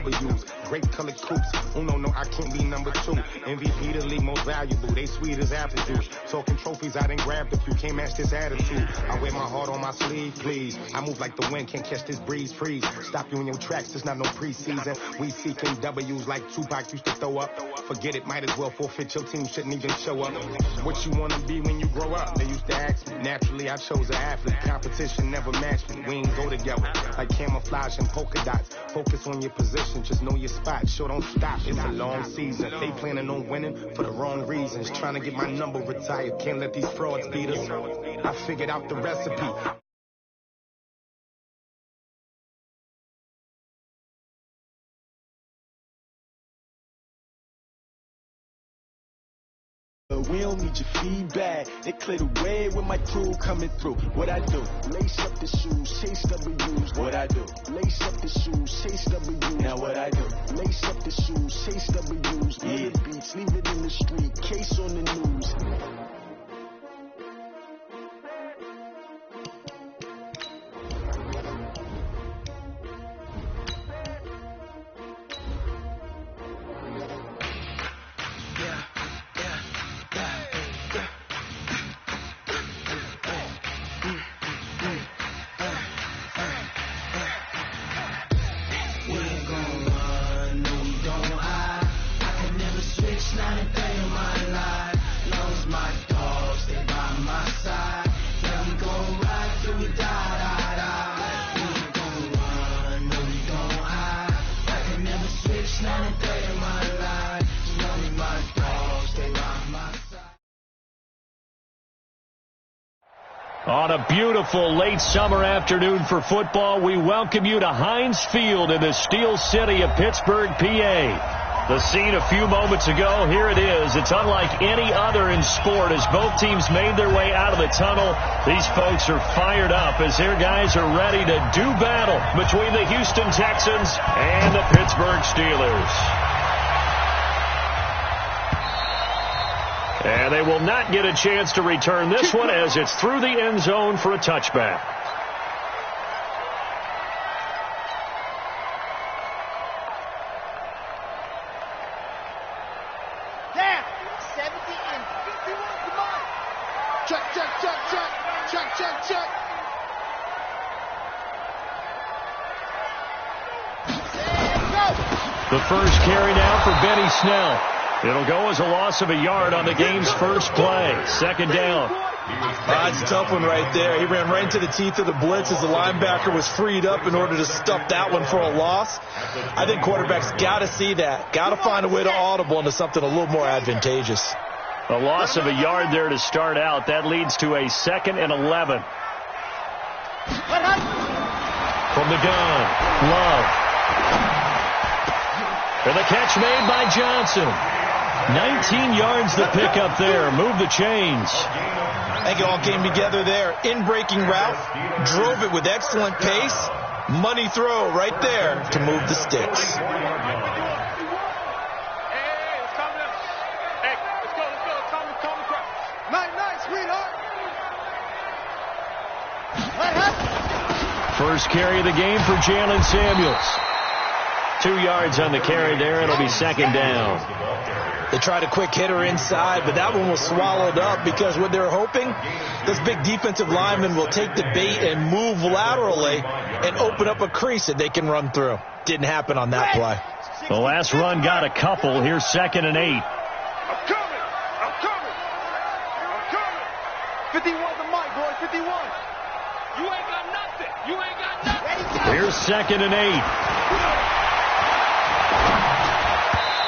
W's, great colored coops. Oh no, I can't be number 2. MVP the league most valuable. They sweet as apple juice. Talking trophies, I didn't grab the few. Can't match this attitude. I wear my heart on my sleeve, please. I move like the wind, can't catch this breeze. Freeze. Stop you in your tracks. It's not no preseason. We seeking W's like Tupac used to throw up. Forget it, might as well forfeit. Your team shouldn't even show up. What you wanna be when you grow up? They used to ask me. Naturally, I chose an athlete. Competition never matched me. We ain't go together like camouflage and polka dots. Focus on your position, just know your spot. Sure, don't stop. It's a long season. They planning on winning for the wrong reasons. Trying to get my number retired. Can't let these frauds beat us. I figured out the recipe. We don't need your feedback. They clear the way with my crew coming through. What I do? Lace up the shoes, chase W's. What I do? Lace up the shoes, chase W's. Now what I do? Lace up the shoes, chase W's. Yeah. The beats, leave it in the street. Case on the news. On a beautiful late summer afternoon for football, we welcome you to Heinz Field in the Steel City of Pittsburgh, PA. The scene a few moments ago, here it is. It's unlike any other in sport as both teams made their way out of the tunnel. These folks are fired up as their guys are ready to do battle between the Houston Texans and the Pittsburgh Steelers. And they will not get a chance to return this one as it's through the end zone for a touchback. Down. 70 and 51. Come on. Check. The first carry now for Benny Snell. It'll go as a loss of a yard on the game's first play. Second down. It's a tough one right there. He ran right into the teeth of the blitz as the linebacker was freed up in order to stuff that one for a loss. I think quarterbacks got to see that. Got to find a way to audible into something a little more advantageous. A loss of a yard there to start out. That leads to a 2nd and 11. From the gun, Love. And the catch made by Johnson. 19 yards to pick up there. Move the chains. I think it all came together there. In-breaking route. Drove it with excellent pace. Money throw right there to move the sticks. First carry of the game for Jalen Samuels. 2 yards on the carry there. It'll be second down. They tried a quick hitter inside, but that one was swallowed up because what they're hoping, this big defensive lineman will take the bait and move laterally and open up a crease that they can run through. Didn't happen on that play. The last run got a couple. Here's 2nd and 8. I'm coming. 51 the mic, boy. 51. You ain't got nothing. Here's 2nd and 8.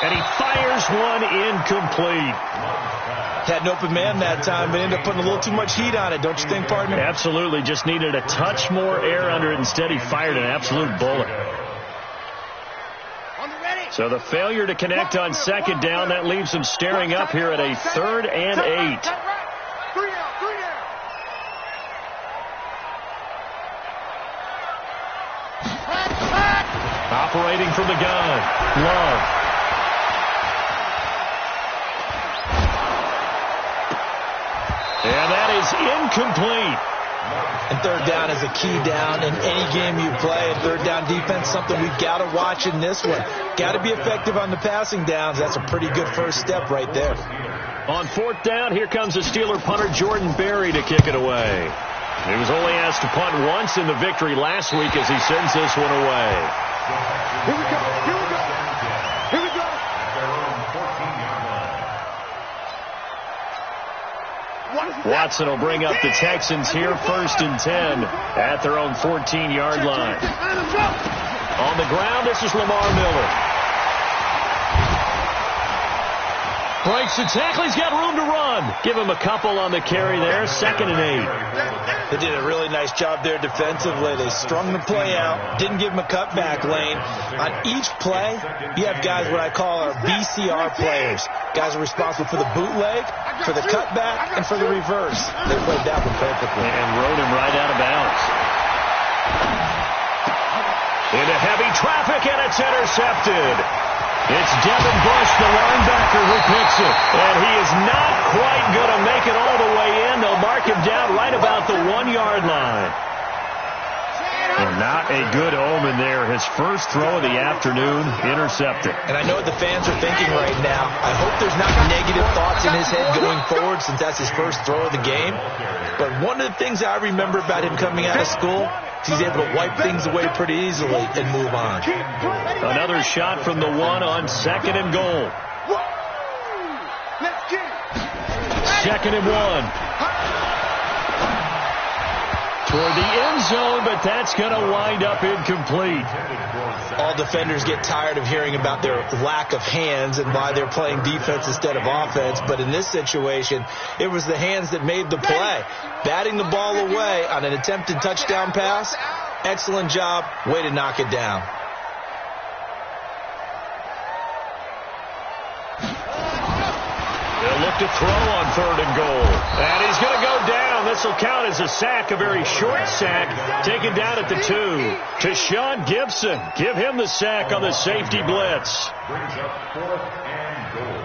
And he fires one incomplete. Had an open man that time, but ended up putting a little too much heat on it, don't you think, partner? Absolutely. Just needed a touch more air under it. Instead, he fired an absolute bullet. So the failure to connect on second down, that leaves him staring up here at a 3rd and 8. Operating from the gun, Love. And that is incomplete. And third down is a key down in any game you play. And third down defense, something we've got to watch in this one. Got to be effective on the passing downs. That's a pretty good first step right there. On fourth down, here comes the Steeler punter Jordan Berry to kick it away. He was only asked to punt once in the victory last week as he sends this one away. Here we go. Here we go. Here we go. Watson will bring up the Texans here, 1st and 10 at their own 14-yard line. On the ground, this is Lamar Miller. Breaks the tackle. He's got room to run. Give him a couple on the carry there. 2nd and 8. They did a really nice job there defensively. They strung the play out, didn't give him a cutback lane. On each play, you have guys what I call our BCR players. Guys are responsible for the bootleg, for the cutback, and for the reverse. They played that one perfectly. And rode him right out of bounds. Into heavy traffic, and it's intercepted. It's Devin Bush, the linebacker, who picks it. And he is not quite going to make it all the way in. They'll mark him down right about the 1-yard line. And not a good omen there. His first throw of the afternoon intercepted. And I know what the fans are thinking right now. I hope there's not negative thoughts in his head going forward since that's his first throw of the game. But one of the things I remember about him coming out of school, he's able to wipe things away pretty easily and move on. Another shot from the 1 on 2nd and goal. 2nd and 1. Toward the end zone, but that's going to wind up incomplete. All defenders get tired of hearing about their lack of hands and why they're playing defense instead of offense. But in this situation, it was the hands that made the play. Batting the ball away on an attempted touchdown pass. Excellent job. Way to knock it down. They'll look to throw on 3rd and goal. And he's going to go down. This will count as a sack, a very short sack, taken down at the 2. To Sean Gibson. Give him the sack on the safety blitz. Brings up 4th and goal.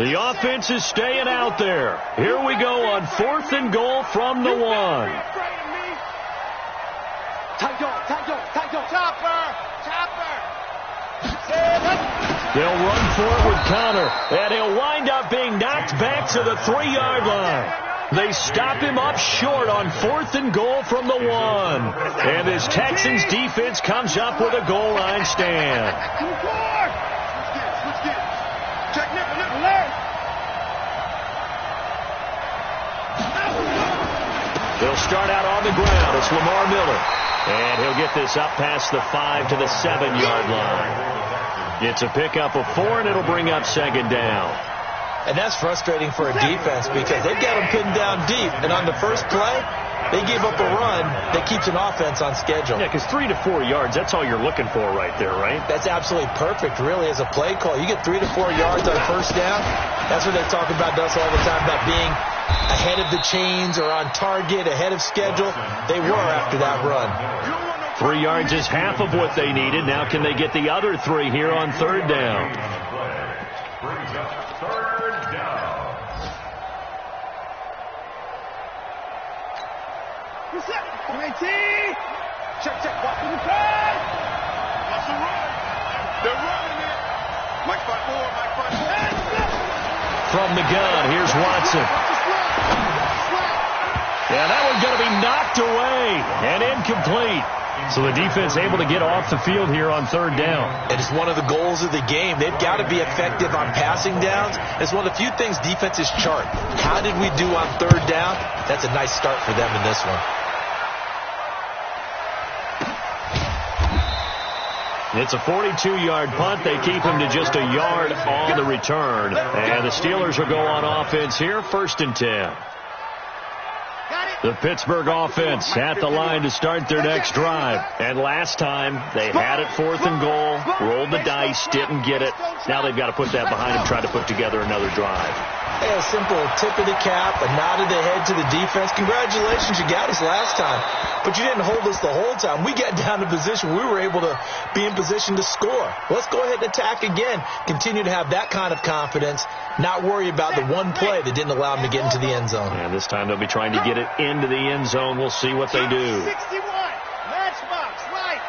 The offense is staying out there. Here we go on 4th and goal from the 1. They'll run for it with Connor, and he'll wind up being knocked back to the 3-yard line. They stop him up short on 4th and goal from the 1. And this Texans defense comes up with a goal line stand. They'll start out on the ground. It's Lamar Miller. And he'll get this up past the 5 to the 7-yard line. It's a pickup of 4, and it'll bring up 2nd down. And that's frustrating for a defense because they've got them pinned down deep. And on the first play, they gave up a run that keeps an offense on schedule. Yeah, because 3 to 4 yards, that's all you're looking for right there, right? That's absolutely perfect, really, as a play call. You get 3 to 4 yards on first down. That's what they talk about us all the time, about being ahead of the chains or on target, ahead of schedule. They were after that run. 3 yards is half of what they needed. Now can they get the other 3 here on 3rd down? Brings up 3rd down. Check. Watch the pass. Watch the run. They're running it. Mike 5-4. From the gun, here's Watson. Yeah, that one's going to be knocked away and incomplete. So the defense able to get off the field here on 3rd down. And it's one of the goals of the game. They've got to be effective on passing downs. It's one of the few things defenses chart. How did we do on 3rd down? That's a nice start for them in this one. It's a 42-yard punt. They keep him to just a yard on the return. And the Steelers will go on offense here, 1st and 10. The Pittsburgh offense at the line to start their next drive. And last time, they had it 4th and goal, rolled the dice, didn't get it. Now they've got to put that behind them, try to put together another drive. Hey, a simple tip of the cap, a nod of the head to the defense. Congratulations, you got us last time. But you didn't hold us the whole time. We got down to position. We were able to be in position to score. Let's go ahead and attack again. Continue to have that kind of confidence, not worry about the one play that didn't allow them to get into the end zone. And this time they'll be trying to get it into the end zone. We'll see what they do. 61, matchbox, right.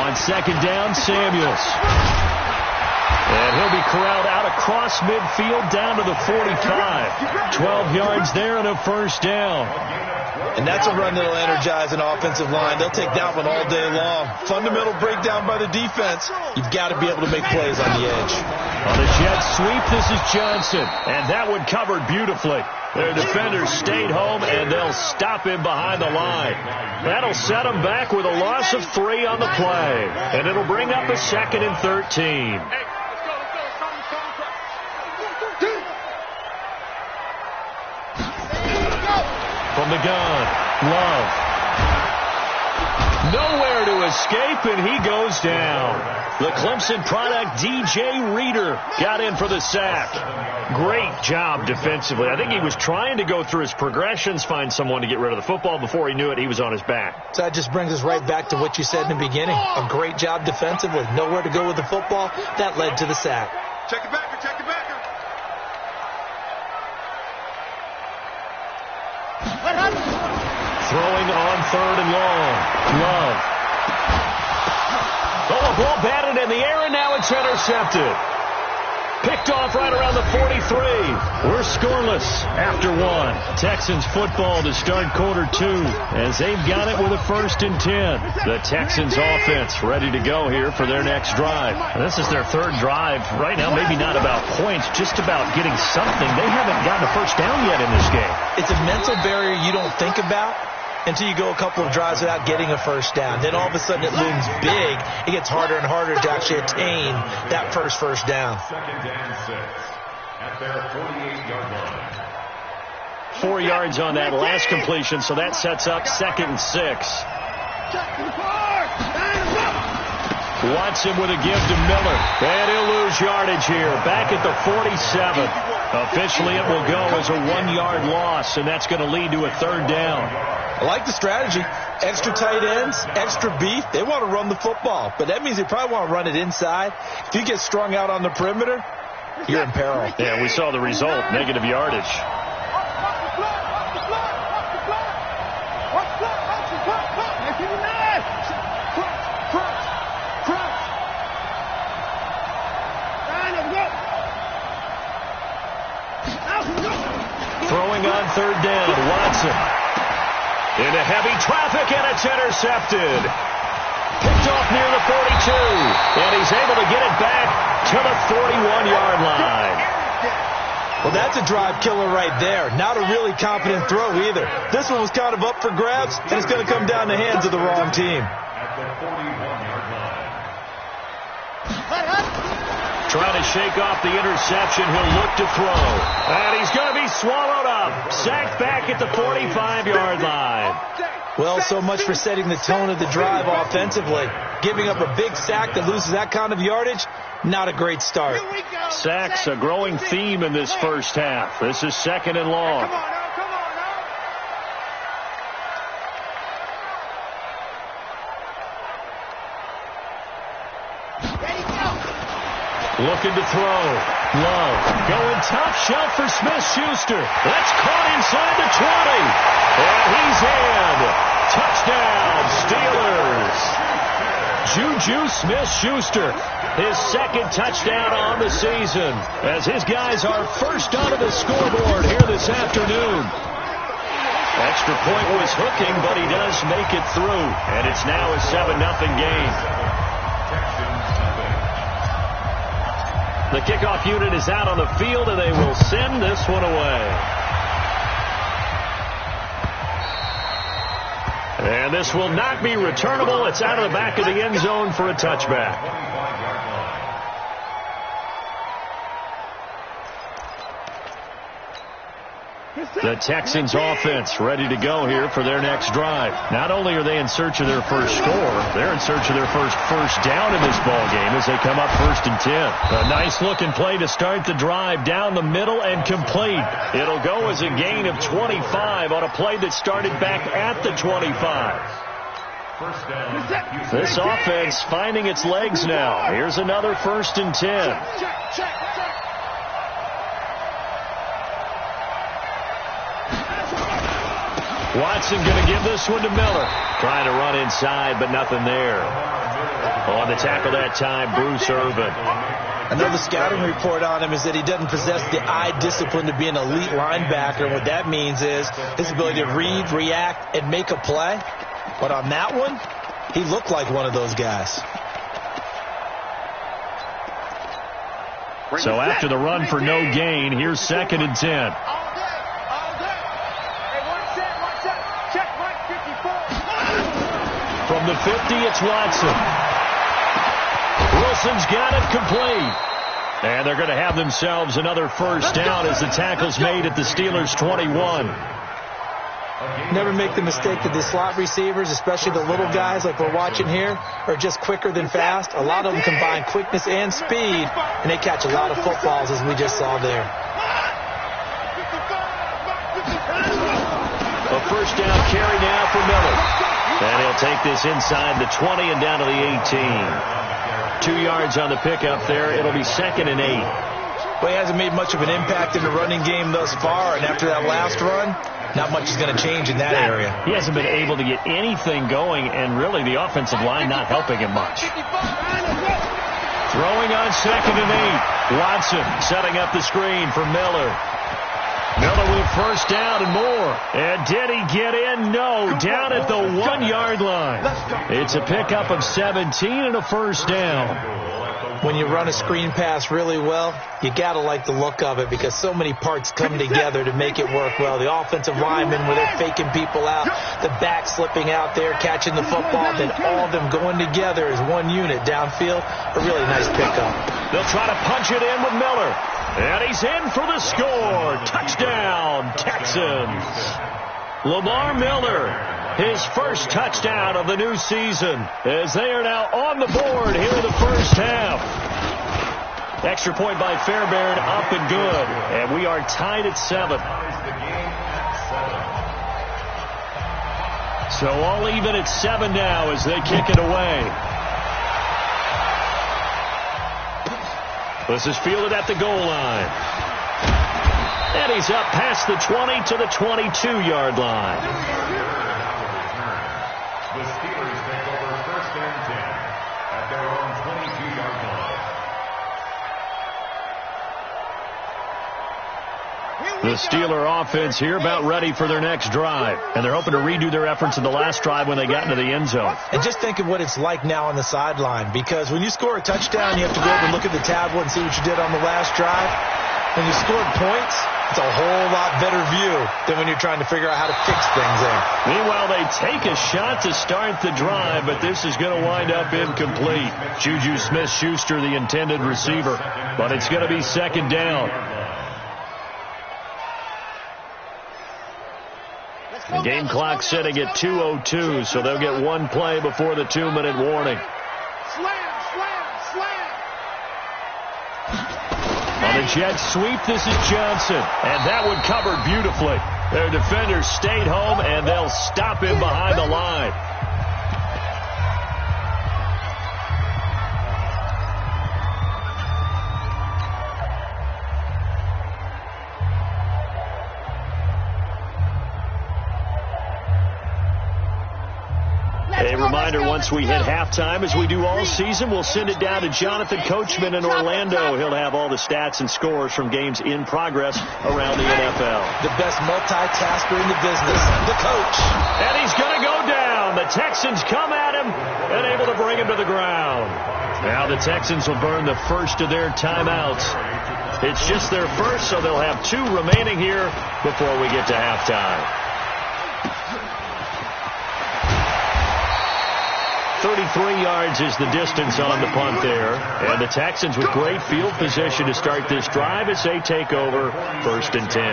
On second down, Samuels. And he'll be corralled out across midfield down to the 45. 12 yards there and a first down. And that's a run that'll energize an offensive line. They'll take that one all day long. Fundamental breakdown by the defense. You've got to be able to make plays on the edge. On a jet sweep, this is Johnson. And that one covered beautifully. Their defenders stayed home, and they'll stop him behind the line. That'll set them back with a loss of 3 on the play. And it'll bring up a 2nd and 13. From the gun, Love. Nowhere to escape, and he goes down. The Clemson product, DJ Reader, got in for the sack. Great job defensively. I think he was trying to go through his progressions, find someone to get rid of the football. Before he knew it, he was on his back. So that just brings us right back to what you said in the beginning. A great job defensively. Nowhere to go with the football. That led to the sack. Check it back, check it back. Throwing on 3rd and long. Love. Oh, a ball batted in the air, and now it's intercepted. Picked off right around the 43. We're scoreless after 1. Texans football to start quarter 2 as they've got it with a 1st and 10. The Texans offense ready to go here for their next drive. This is their 3rd drive right now. Maybe not about points, just about getting something. They haven't gotten a first down yet in this game. It's a mental barrier you don't think about until you go a couple of drives without getting a first down. Then all of a sudden it looms big. It gets harder and harder to actually attain that first down. 2nd and 6 at their 48-yard line. 4 yards on that last completion, so that sets up 2nd and 6. Watson with a give to Miller. And he'll lose yardage here. Back at the 47. Officially, it will go as a 1-yard loss, and that's going to lead to a 3rd down. I like the strategy. Extra tight ends, extra beef. They want to run the football, but that means they probably want to run it inside. If you get strung out on the perimeter, you're in peril. Yeah, we saw the result, negative yardage. Throwing on 3rd down, Watson. Into heavy traffic, and it's intercepted. Picked off near the 42, and he's able to get it back to the 41-yard line. Well, that's a drive killer right there. Not a really confident throw either. This one was kind of up for grabs, and it's going to come down the hands of the wrong team. At the 41-yard line. Trying to shake off the interception. He'll look to throw. And he's going to be swallowed up. Sacked back at the 45-yard line. Well, so much for setting the tone of the drive offensively. Giving up a big sack that loses that kind of yardage, not a great start. Sacks, a growing theme in this first half. This is 2nd and long. Looking to throw. Love. Going top shelf for Smith-Schuster. That's caught inside the 20. And he's in. Touchdown, Steelers. Juju Smith-Schuster. His 2nd touchdown on the season as his guys are first onto the scoreboard here this afternoon. Extra point was hooking, but he does make it through. And it's now a 7-0 game. The kickoff unit is out on the field, and they will send this one away. And this will not be returnable. It's out of the back of the end zone for a touchback. The Texans offense ready to go here for their next drive. Not only are they in search of their first score, they're in search of their first down in this ball game as they come up 1st and 10. A nice looking play to start the drive down the middle and complete. It'll go as a gain of 25 on a play that started back at the 25. This offense finding its legs now. Here's another 1st and 10. Watson going to give this one to Miller. Trying to run inside, but nothing there. On the tackle that time, Bruce Irvin. I know the scouting report on him is that he doesn't possess the eye discipline to be an elite linebacker. What that means is his ability to read, react, and make a play. But on that one, he looked like one of those guys. So after the run for no gain, here's 2nd and 10. From the 50, it's Watson. Wilson's got it complete. And they're going to have themselves another first down as the tackle's made at the Steelers' 21. Never make the mistake that the slot receivers, especially the little guys like we're watching here, are just quicker than fast. A lot of them combine quickness and speed, and they catch a lot of footballs, as we just saw there. A first down carry now for Miller. And he'll take this inside the 20 and down to the 18. 2 yards on the pickup there. It'll be 2nd and 8. Well, he hasn't made much of an impact in the running game thus far, and after that last run, not much is going to change in that area. He hasn't been able to get anything going, and really the offensive line not helping him much. Throwing on 2nd and 8. Watson setting up the screen for Miller. Miller with first down and more. And did he get in? No. Down at the 1-yard line. It's a pickup of 17 and a first down. When you run a screen pass really well, you got to like the look of it because so many parts come together to make it work well. The offensive linemen, where they're faking people out, the back slipping out there, catching the football, then all of them going together as one unit downfield. A really nice pickup. They'll try to punch it in with Miller. And he's in for the score. Touchdown, Texans. Lamar Miller, his first touchdown of the new season, as they are now on the board here in the first half. Extra point by Fairbairn, up and good. And we are tied at 7. So all even at 7 now as they kick it away. This is fielded at the goal line. And he's up past the 20 to the 22-yard line. The Steelers take over 1st and 10 at their own 22-yard line. The Steeler offense here about ready for their next drive. And they're hoping to redo their efforts in the last drive when they got into the end zone. And just think of what it's like now on the sideline. Because when you score a touchdown, you have to go over and look at the tablet and see what you did on the last drive. When you scored points, it's a whole lot better view than when you're trying to figure out how to fix things there. Meanwhile, they take a shot to start the drive, but this is going to wind up incomplete. Juju Smith-Schuster, the intended receiver, but it's going to be 2nd down. The game clock sitting at 2:02, so they'll get one play before the 2-minute warning. On the jet sweep, this is Johnson, and that one covered beautifully. Their defenders stayed home, and they'll stop him behind the line. A reminder, once we hit halftime, as we do all season, we'll send it down to Jonathan Coachman in Orlando. He'll have all the stats and scores from games in progress around the NFL. The best multitasker in the business, the coach. And he's going to go down. The Texans come at him and able to bring him to the ground. Now the Texans will burn the first of their timeouts. It's just their first, so they'll have 2 remaining here before we get to halftime. 33 yards is the distance on the punt there. And the Texans with great field position to start this drive as they take over 1st and 10.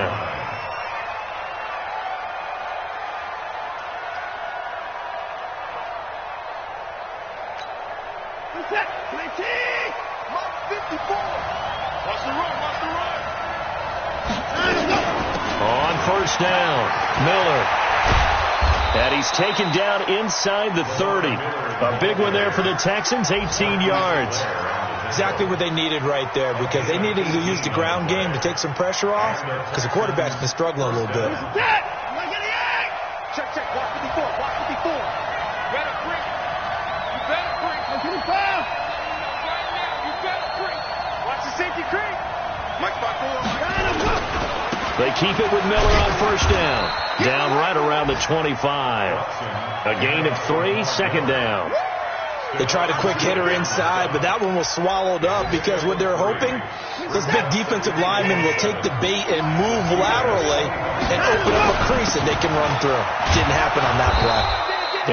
Set. 19. Mark 54. Watch the run. Watch the run. On first down, Miller. And he's taken down inside the 30. A big one there for the Texans, 18 yards. Exactly what they needed right there, because they needed to use the ground game to take some pressure off, because the quarterback's been struggling a little bit. Check, check. Watch 54. Watch 54. Better break. You better break. You better break. Watch the safety creep. Mike spot 4. They keep it with Miller on first down. Down right around the 25. A gain of 3, second down. They tried a quick hitter inside, but that one was swallowed up because what they're hoping, this big defensive lineman will take the bait and move laterally and open up a crease that they can run through. Didn't happen on that play.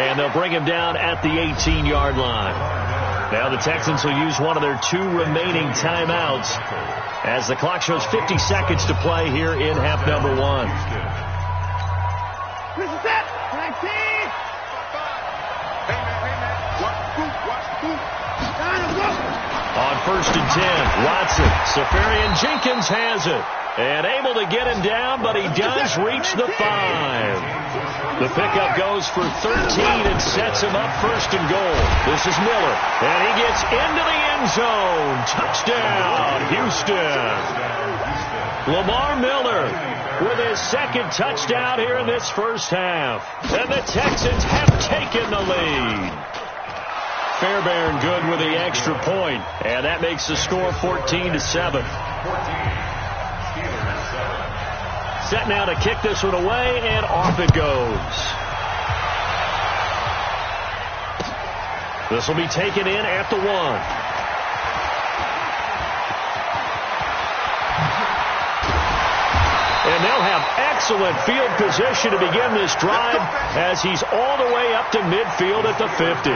And they'll bring him down at the 18-yard line. Now the Texans will use one of their 2 remaining timeouts as the clock shows 50 seconds to play here in half number 1. This is it. 19. On first and 10, Watson. Safarian Jenkins has it. And able to get him down, but he does reach the 5. The pickup goes for 13 and sets him up first and goal. This is Miller. And he gets into the end zone. Touchdown, Houston. Lamar Miller with his second touchdown here in this first half. And the Texans have taken the lead. Fairbairn good with the extra point, and that makes the score 14-7. Set now to kick this one away, and off it goes. This will be taken in at the 1. And they'll have excellent field position to begin this drive as he's all the way up to midfield at the 50.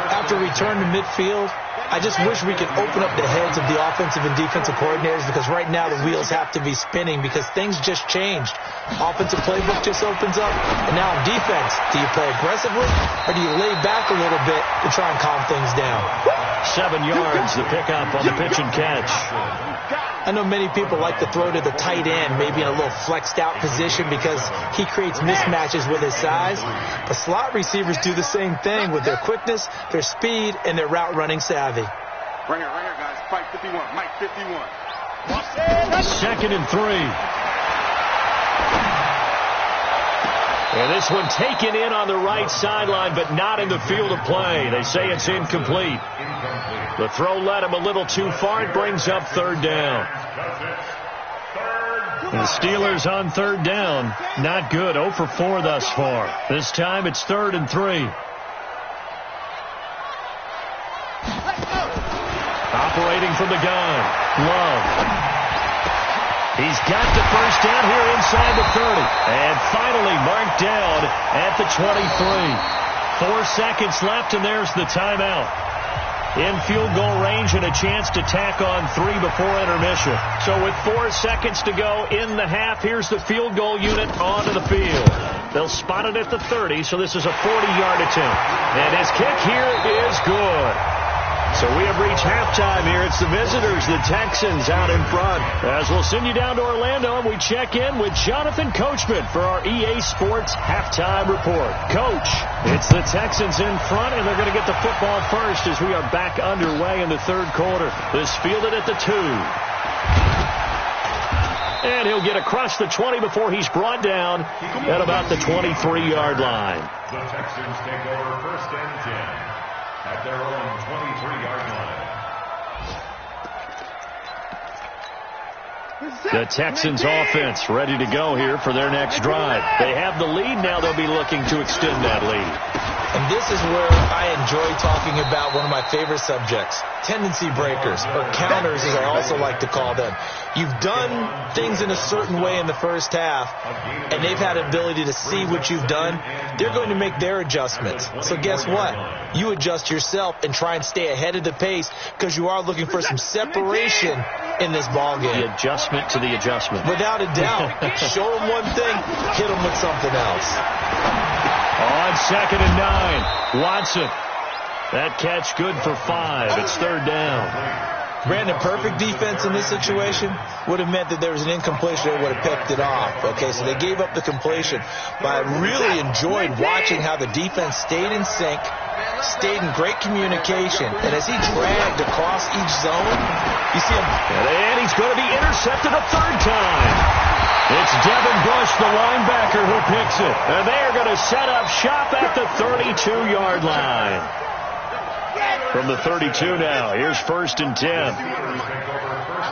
After return to midfield, I just wish we could open up the heads of the offensive and defensive coordinators, because right now the wheels have to be spinning because things just changed. Offensive playbook just opens up, and now defense, do you play aggressively or do you lay back a little bit to try and calm things down? 7 yards, the pickup on the pitch and catch. I know many people like to throw to the tight end, maybe in a little flexed out position because he creates mismatches with his size. But slot receivers do the same thing with their quickness, their speed, and their route running savvy. Right here, guys. Mike 51. Mike 51. Second and 3. And this one taken in on the right sideline, but not in the field of play. They say it's incomplete. The throw led him a little too far. It brings up third down. The Steelers on third down. Not good. 0 for 4 thus far. This time it's 3rd and 3. Operating from the gun. Love. He's got the first down here inside the 30. And finally marked down at the 23. 4 seconds left, and there's the timeout. In field goal range and a chance to tack on 3 before intermission. So with 4 seconds to go in the half, here's the field goal unit onto the field. They'll spot it at the 30, so this is a 40-yard attempt. And his kick here is good. So we have reached halftime here. It's the visitors, the Texans, out in front. As we'll send you down to Orlando, and we check in with Jonathan Coachman for our EA Sports Halftime Report. Coach, it's the Texans in front, and they're going to get the football first as we are back underway in the third quarter. This fielded at the 2. And he'll get across the 20 before he's brought down at about the 23-yard line. The Texans take over first and 10. At their own 23-yard line. The Texans offense ready to go here for their next drive. They have the lead now. They'll be looking to extend that lead. And this is where I enjoy talking about one of my favorite subjects, tendency breakers, or counters as I also like to call them. You've done things in a certain way in the first half, and they've had an ability to see what you've done. They're going to make their adjustments. So guess what? You adjust yourself and try and stay ahead of the pace because you are looking for some separation in this ball game. The adjustment to the adjustment. Without a doubt. Show them one thing, hit them with something else. On 2nd and 9, Watson. That catch good for 5. It's third down. Brandon, perfect defense in this situation would have meant that there was an incompletion that would have picked it off. Okay, so they gave up the completion. But I really enjoyed watching how the defense stayed in sync, stayed in great communication. And as he dragged across each zone, you see him. And he's going to be intercepted a third time. It's Devin Bush, the linebacker, who picks it. And they are going to set up shop at the 32-yard line. From the 32 now, here's 1st and 10. I'm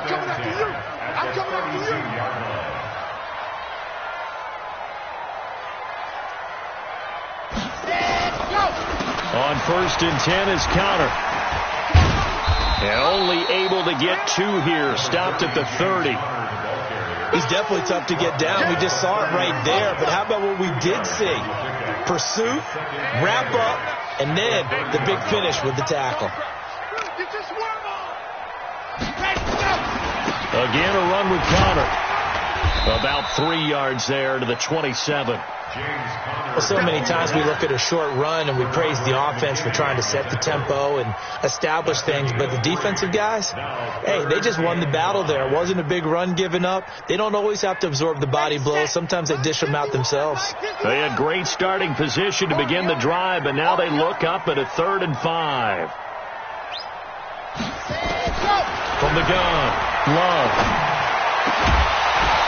coming after you. I'm coming after you. On 1st and 10 is Counter. And only able to get 2 here. Stopped at the 30. He's definitely tough to get down. We just saw it right there. But how about what we did see? Pursuit, wrap up, and then the big finish with the tackle. Again, a run with Connor. About 3 yards there to the 27. Well, so many times we look at a short run and we praise the offense for trying to set the tempo and establish things, but the defensive guys, hey, they just won the battle there. It wasn't a big run given up. They don't always have to absorb the body blows. Sometimes they dish them out themselves. They had great starting position to begin the drive, but now they look up at a 3rd and 5. From the gun, Love.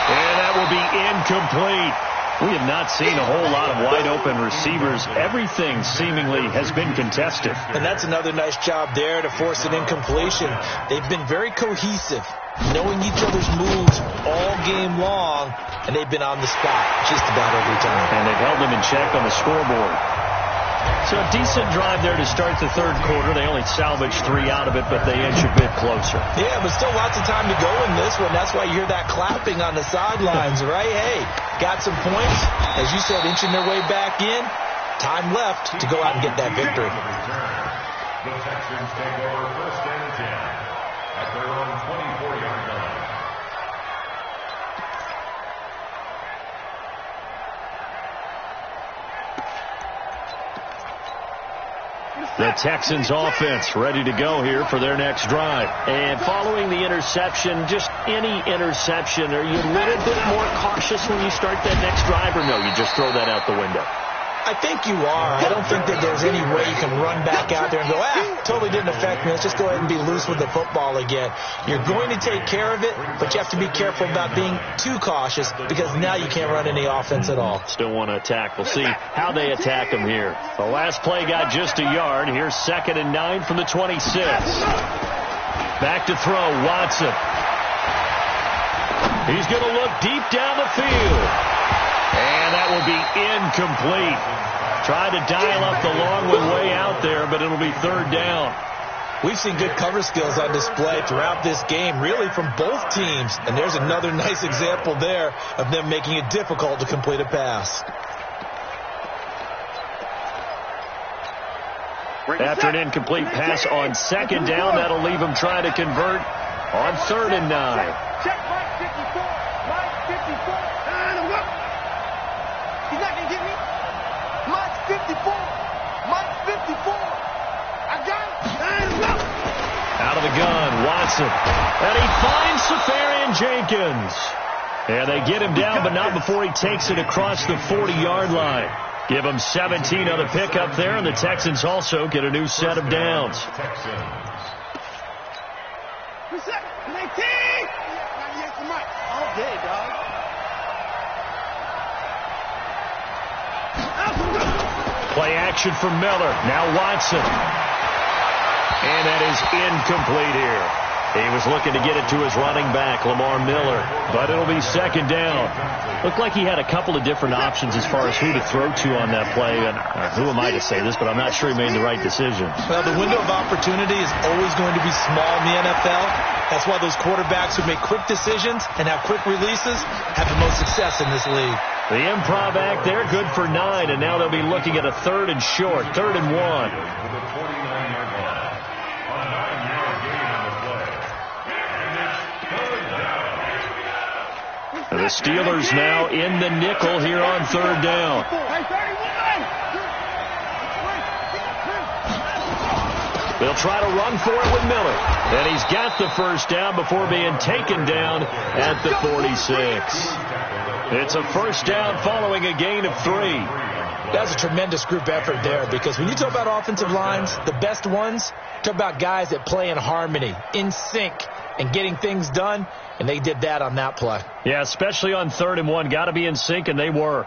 And that will be incomplete. We have not seen a whole lot of wide-open receivers. Everything seemingly has been contested. And that's another nice job there to force an incompletion. They've been very cohesive, knowing each other's moves all game long, and they've been on the spot just about every time. And they've held them in check on the scoreboard. So a decent drive there to start the 3rd quarter. They only salvaged 3 out of it, but they inch a bit closer. Yeah, but still lots of time to go in this one. That's why you hear that clapping on the sidelines, right? Hey, got some points. As you said, inching their way back in. Time left to go out and get that victory. The Texans take over 1st and 10 at their own 24-yard line. The Texans offense ready to go here for their next drive. And following the interception, just any interception, are you a little bit more cautious when you start that next drive, or no, you just throw that out the window? I think you are. I don't think that there's any way you can run back out there and go, totally didn't affect me. Let's just go ahead and be loose with the football again. You're going to take care of it, but you have to be careful about being too cautious because now you can't run any offense at all. Still want to attack. We'll see how they attack them here. The last play got just a yard. Here's 2nd and 9 from the 26. Back to throw, Watson. He's going to look deep down the field. And that will be incomplete. Tried to dial up the long one way out there, but it'll be 3rd down. We've seen good cover skills on display throughout this game, really from both teams. And there's another nice example there of them making it difficult to complete a pass. After an incomplete pass on 2nd down, that'll leave them trying to convert on 3rd and 9. Check Mike 54. Mike 54. And I'm up. He's not going to get me. Mike 54. Mike 54. I got it. And I'm up. Out of the gun, Watson. And he finds Safarian Jenkins. And they get him down, but not before he takes it across the 40-yard line. Give them 17 on the pickup there, and the Texans also get a new set of downs. What's up? 19! All day, dog. Play action from Miller. Now Watson. And that is incomplete here. He was looking to get it to his running back, Lamar Miller. But it'll be 2nd down. Looked like he had a couple of different options as far as who to throw to on that play. And who am I to say this, but I'm not sure he made the right decision. Well, the window of opportunity is always going to be small in the NFL. That's why those quarterbacks who make quick decisions and have quick releases have the most success in this league. The improv act there, good for 9, and now they'll be looking at a 3rd and short, 3rd and 1. The Steelers now in the nickel here on 3rd down. They'll try to run for it with Miller. And he's got the first down before being taken down at the 46. It's a first down following a gain of 3. That's a tremendous group effort there, because when you talk about offensive lines, the best ones, talk about guys that play in harmony, in sync, and getting things done, and they did that on that play. Yeah, especially on 3rd and 1. Got to be in sync, and they were.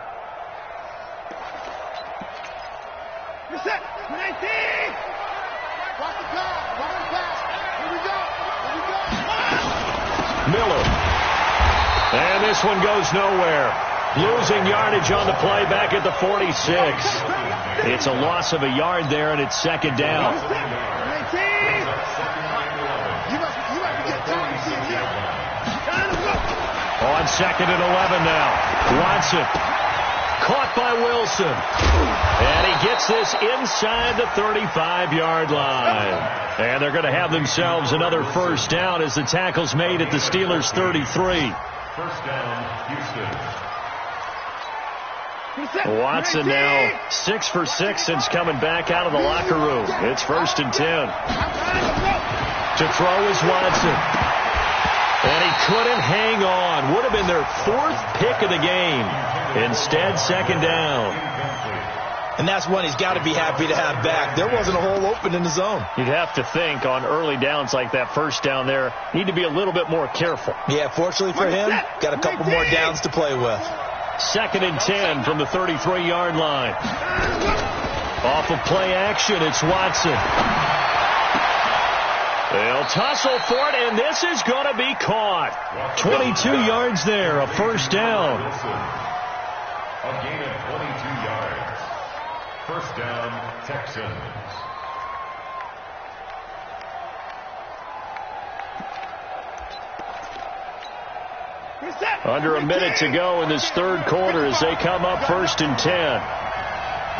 You're set. 19. Watch the clock. Run fast. Here we go. Here we go. Miller. And this one goes nowhere. Losing yardage on the play back at the 46. It's a loss of a yard there, and it's second down. On 2nd and 11 now. Watson. Caught by Wilson. And he gets this inside the 35-yard line. And they're going to have themselves another first down as the tackle's made at the Steelers' 33. First down, Houston. Watson now 6 for 6 since coming back out of the locker room. It's 1st and 10. To throw is Watson. And he couldn't hang on. Would have been their 4th pick of the game. Instead, second down. And that's one he's got to be happy to have back. There wasn't a hole open in the zone. You'd have to think on early downs like that first down there, need to be a little bit more careful. Yeah, fortunately for him, got a couple more downs to play with. 2nd and 10 from the 33-yard line. Off of play action, it's Watson. They'll tussle for it, and this is going to be caught. 22 yards there, a first down. A gain of 22 yards. First down, Texans. Under a minute to go in this 3rd quarter as they come up 1st and 10. You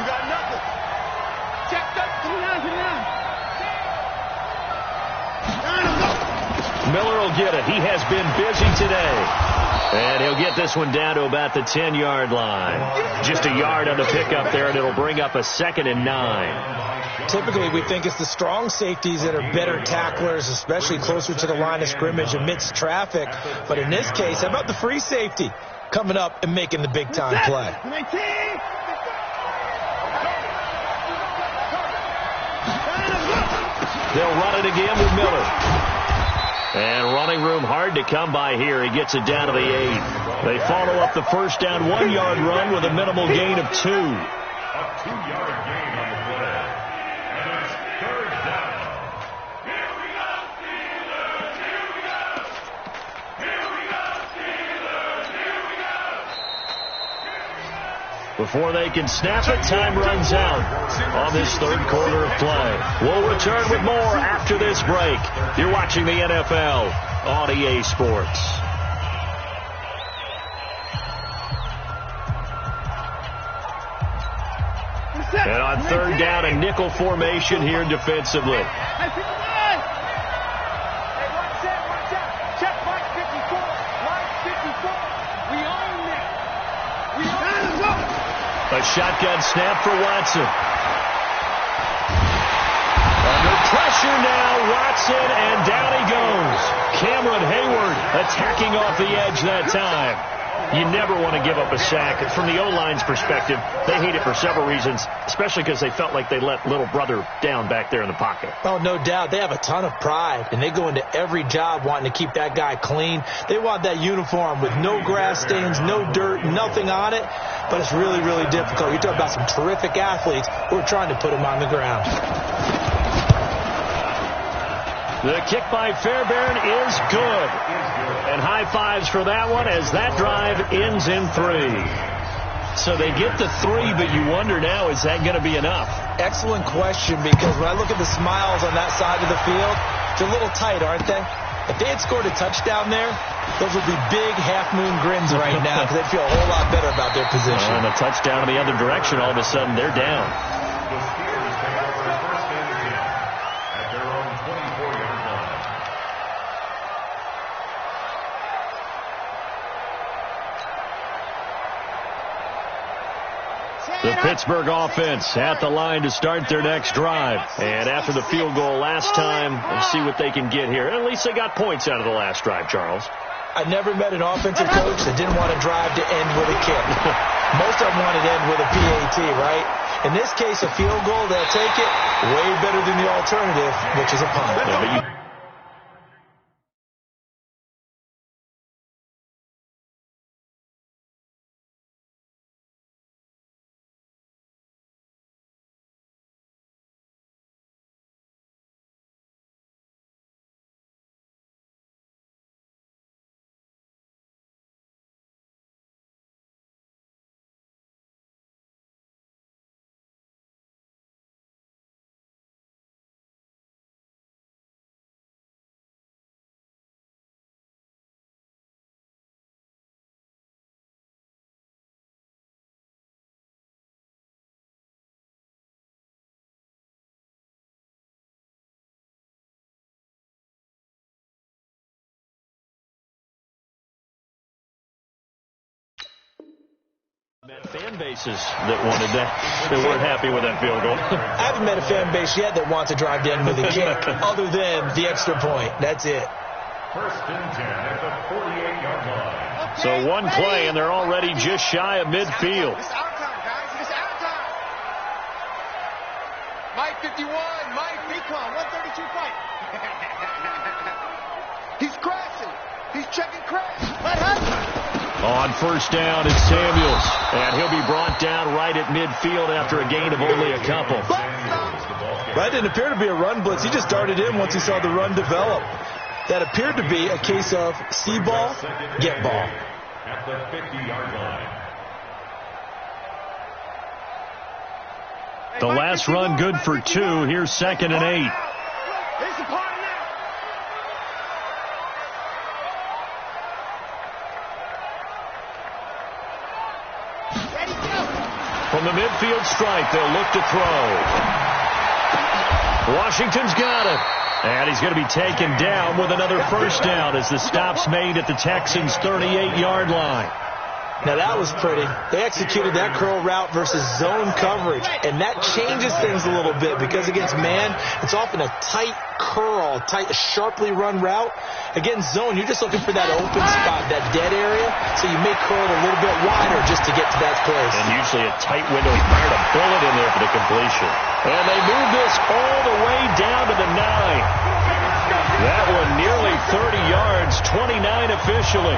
got nothing. Check that. Miller will get it. He has been busy today. And he'll get this one down to about the 10-yard line. Just a yard on the pickup there, and it'll bring up a 2nd and 9. Typically, we think it's the strong safeties that are better tacklers, especially closer to the line of scrimmage amidst traffic. But in this case, how about the free safety coming up and making the big-time play? They'll run it again with Miller. And running room hard to come by here. He gets it down to the 8. They follow up the first down 1-yard run with a minimal gain of 2. A 2-yard gain on the play. And it's 3rd down. Here we go, Steelers! Here we go! Here we go, Steelers! Here we go! Before they can snap it, time runs out on this 3rd quarter of play. We'll return with more after this break. You're watching the NFL on EA Sports. And on 3rd down, a nickel formation here defensively. Hey, watch out. Check Mike 54. Mike 54. We own it. We own it. A shotgun snap for Watson. Under pressure now, Watson, and down he goes. Cameron Hayward attacking off the edge that time. You never want to give up a sack. From the O-line's perspective, they hate it for several reasons, especially because they felt like they let little brother down back there in the pocket. Oh, no doubt. They have a ton of pride, and they go into every job wanting to keep that guy clean. They want that uniform with no grass stains, no dirt, nothing on it. But it's really, really difficult. You're talking about some terrific athletes who are trying to put him on the ground. The kick by Fairbairn is good. And high fives for that one as that drive ends in 3. So they get to 3, but you wonder now, is that going to be enough? Excellent question, because when I look at the smiles on that side of the field, they're a little tight, aren't they? If they had scored a touchdown there, those would be big half-moon grins right now because they'd feel a whole lot better about their position. And a touchdown in the other direction, all of a sudden they're down. The Steelers take over first and 10 at their own 24-yard line. The Pittsburgh offense at the line to start their next drive. And after the field goal last time, we'll see what they can get here. And at least they got points out of the last drive, Charles. I never met an offensive coach that didn't want to drive to end with a kick. Most of them wanted to end with a PAT, right? In this case, a field goal, they'll take it. Way better than the alternative, which is a punt. Yeah, but met fan bases that wanted that, that weren't happy with that field goal. I haven't met a fan base yet that wants to drive to end with a kick, other than the extra point. That's it. First and 10 at the 48-yard line. So one play, and they're already just shy of midfield. It's our time, guys. It's our time. Mike 51, Mike Recon, 132 fight. He's crashing. He's checking crash. Let him. On first down, it's Samuels. And he'll be brought down right at midfield after a gain of only a couple. That didn't appear to be a run blitz. He just darted in once he saw the run develop. That appeared to be a case of see ball, get ball. At the 50-yard line. The last run good for 2. Here's 2nd and 8. Here's the party now. Ready, go. From the midfield stripe, they'll look to throw. Washington's got it. And he's going to be taken down with another first down as the stop's made at the Texans' 38-yard line. Now that was pretty. They executed that curl route versus zone coverage, and that changes things a little bit because against man, it's often a tight curl, sharply run route. Against zone, you're just looking for that open spot, that dead area, so you may curl it a little bit wider just to get to that place. And usually a tight window. He fired a bullet in there for the completion. And they move this all the way down to the 9. That one nearly 30 yards, 29 officially.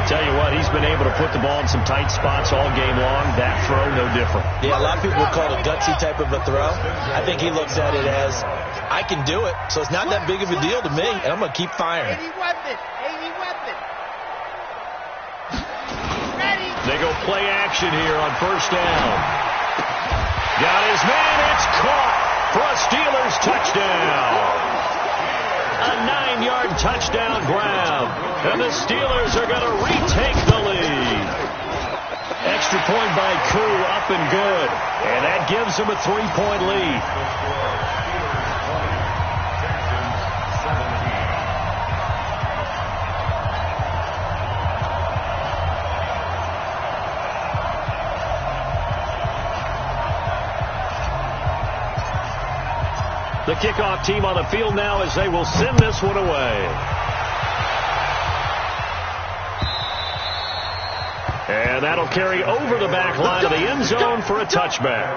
Tell you what, he's been able to put the ball in some tight spots all game long. That throw, no different. Yeah, a lot of people would call it a gutsy type of a throw. I think he looks at it as, I can do it, so it's not that big of a deal to me, and I'm going to keep firing. 80 weapon. 80 weapon. Ready. They go play action here on first down. Got his man. It's caught for a Steelers touchdown. A 9-yard touchdown grab. And the Steelers are going to retake the lead. Extra point by Koo, up and good. And that gives them a 3-point lead. The kickoff team on the field now as they will send this one away. And that'll carry over the back line of the end zone for a touchback.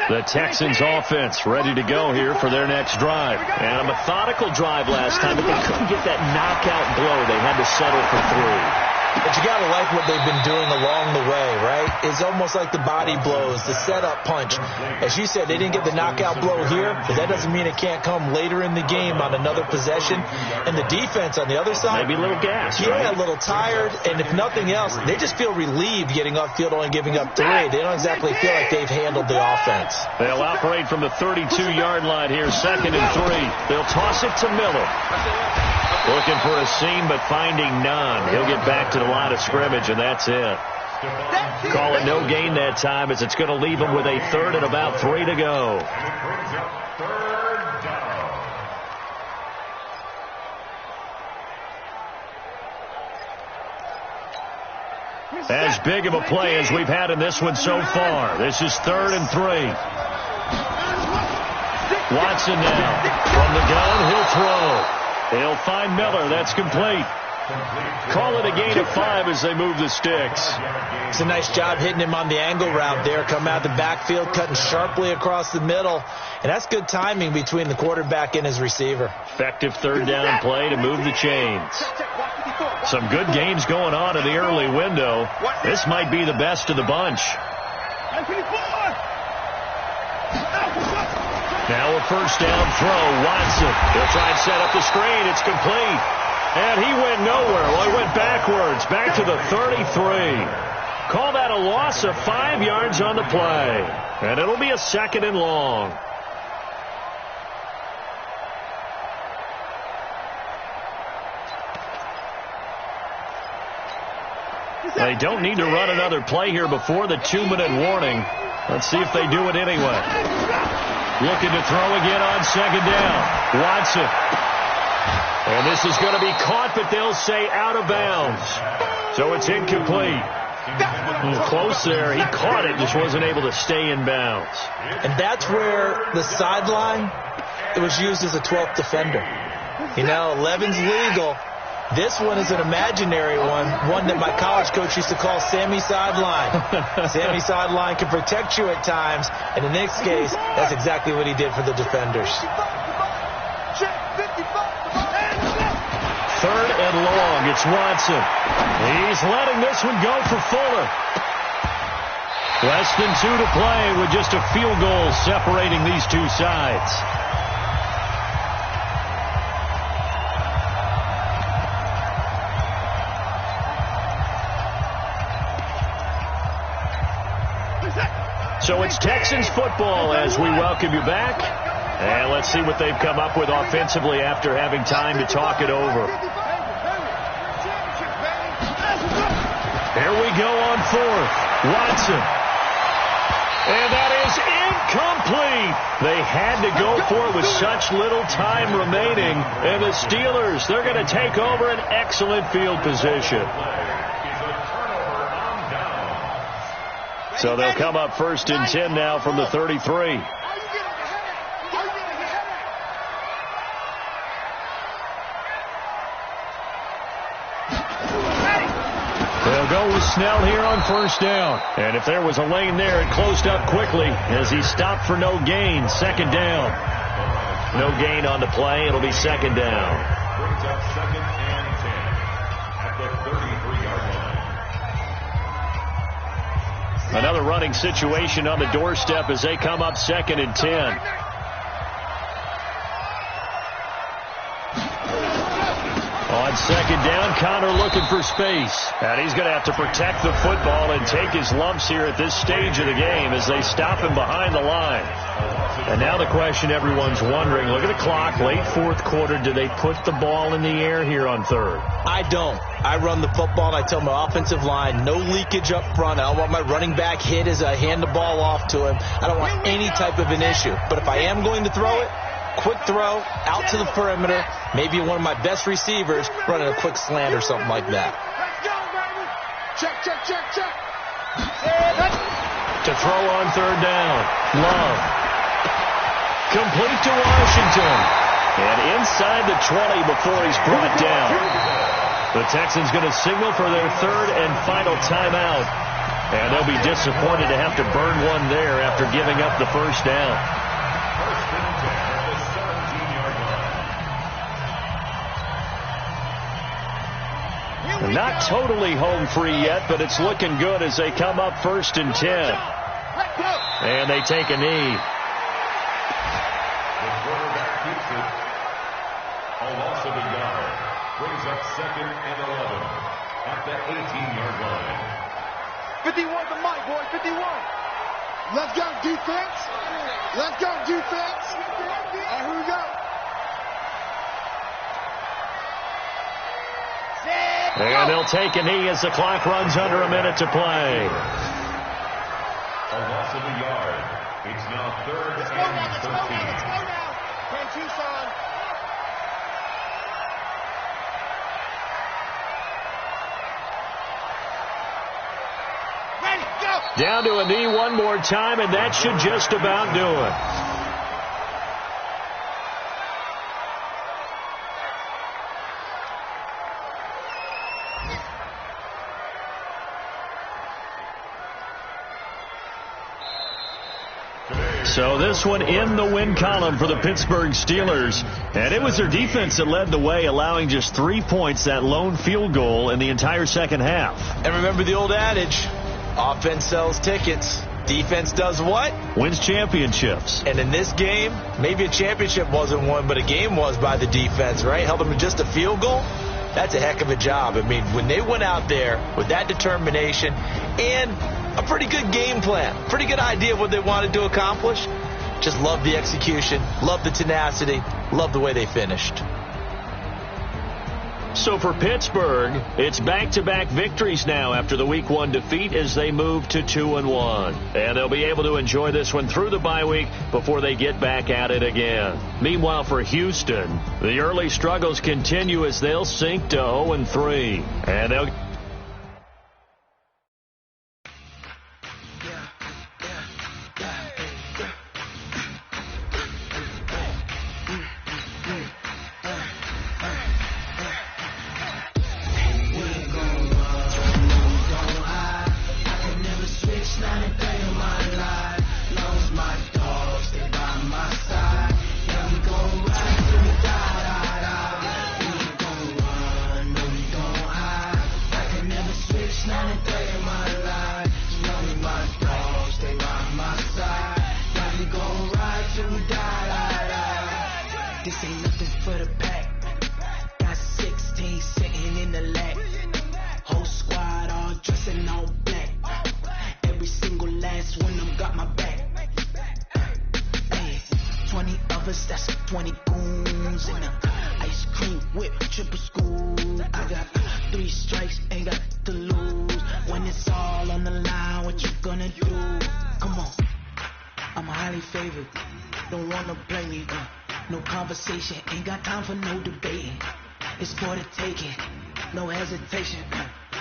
The Texans offense ready to go here for their next drive. And a methodical drive last time, but they couldn't get that knockout blow. They had to settle for 3. But you got to like what they've been doing along the way, right? It's almost like the body blows, the setup punch. As you said, they didn't get the knockout blow here, but that doesn't mean it can't come later in the game on another possession. And the defense on the other side, maybe a little gas, yeah, right? A little tired. And if nothing else, they just feel relieved getting upfield, only giving up 3. They don't exactly feel like they've handled the offense. They'll operate from the 32-yard line here, 2nd and 3. They'll toss it to Miller. Looking for a seam, but finding none. He'll get back to the line of scrimmage, and that's it. Call it no gain that time, as it's going to leave them with a third and about 3 to go. And it brings up third down. As big of a play as we've had in this one so far. This is 3rd and 3. Watson now. From the gun, he'll throw. He'll find Miller. That's complete. Call it a gain of 5 as they move the sticks. It's a nice job hitting him on the angle route there. Come out the backfield, cutting sharply across the middle. And that's good timing between the quarterback and his receiver. Effective 3rd down play to move the chains. Some good games going on in the early window. This might be the best of the bunch. Now a 1st down throw. Watson. He'll try and set up the screen. It's complete. And he went nowhere. Well, he went backwards. Back to the 33. Call that a loss of 5 yards on the play. And it'll be a 2nd and long. They don't need to run another play here before the 2-minute warning. Let's see if they do it anyway. Looking to throw again on 2nd down. Watson. And this is going to be caught, but they'll say out of bounds. So it's incomplete. Close there. He caught it, just wasn't able to stay in bounds. And that's where the sideline, it was used as a 12th defender. You know, 11's legal. This one is an imaginary one that my college coach used to call Sammy Sideline. Sammy Sideline can protect you at times, and in this case, that's exactly what he did for the defenders. 3rd and long. It's Watson. He's letting this one go for Fuller. Less than 2 to play with just a field goal separating these two sides. So it's Texans football as we welcome you back. And let's see what they've come up with offensively after having time to talk it over. Here we go on 4th. Watson. And that is incomplete. They had to go for it with such little time remaining. And the Steelers, they're going to take over an excellent field position. So they'll come up 1st and 10 now from the 33. They'll go with Snell here on 1st down. And if there was a lane there, it closed up quickly as he stopped for no gain. 2nd down. No gain on the play. It'll be 2nd down. Brings up 2nd and 10 at the 33-yard line. Another running situation on the doorstep as they come up 2nd and 10. On 2nd down, Connor looking for space. And he's going to have to protect the football and take his lumps here at this stage of the game as they stop him behind the line. And now the question everyone's wondering, look at the clock, late 4th quarter, do they put the ball in the air here on 3rd? I don't. I run the football, and I tell my offensive line, no leakage up front. I don't want my running back hit as I hand the ball off to him. I don't want any type of an issue. But if I am going to throw it, quick throw, out to the perimeter, maybe one of my best receivers running a quick slant or something like that. Check, check, check, check. To throw on 3rd down, Love. Complete to Washington. And inside the 20 before he's brought down. The Texans going to signal for their 3rd and final timeout. And they'll be disappointed to have to burn one there after giving up the 1st down. 1st and 10 at the 17-yard line. Not totally home free yet, but it's looking good as they come up 1st and 10. And they take a knee. The quarterback keeps it. A loss of a yard. Brings up 2nd and 11 at the 18-yard line. 51 to Mike, boy, 51. Let's go, defense. Let's go, defense. All right, here we go. Set. And they'll take a knee as the clock runs under a minute to play. A loss of a yard. It's now 3rd and 13. Let's go now. Van Tucson. Ready, go. Down to a knee one more time, and that should just about do it. So this one in the win column for the Pittsburgh Steelers. And it was their defense that led the way, allowing just 3 points, that lone field goal in the entire second half. And remember the old adage, offense sells tickets. Defense does what? Wins championships. And in this game, maybe a championship wasn't won, but a game was by the defense, right? Held them to just a field goal. That's a heck of a job. I mean, when they went out there with that determination and a pretty good game plan, pretty good idea of what they wanted to accomplish, just love the execution, love the tenacity, love the way they finished. So for Pittsburgh, it's back-to-back victories now after the Week 1 defeat as they move to 2-1. And they'll be able to enjoy this one through the bye week before they get back at it again. Meanwhile, for Houston, the early struggles continue as they'll sink to 0-3. And they'll... This ain't nothing for the pack. Got 16 sitting in the lap. Whole squad all dressing all black. Every single last one of them got my back. Hey, 20 of us, that's 20 goons. And a ice cream whip, triple school. I got 3 strikes, ain't got to lose. When it's all on the line, what you gonna do? Come on, I'm highly favored. Don't wanna play me, no conversation, ain't got time for no debating. It's for the taking, no hesitation.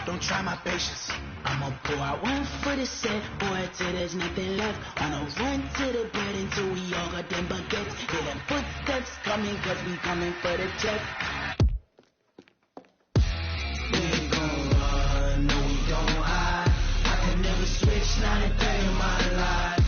Don't try my patience. I'ma pour out one for the set, boy, till there's nothing left. Wanna run to the bread until we all got them baguettes. Hear them footsteps coming, cause we coming for the check.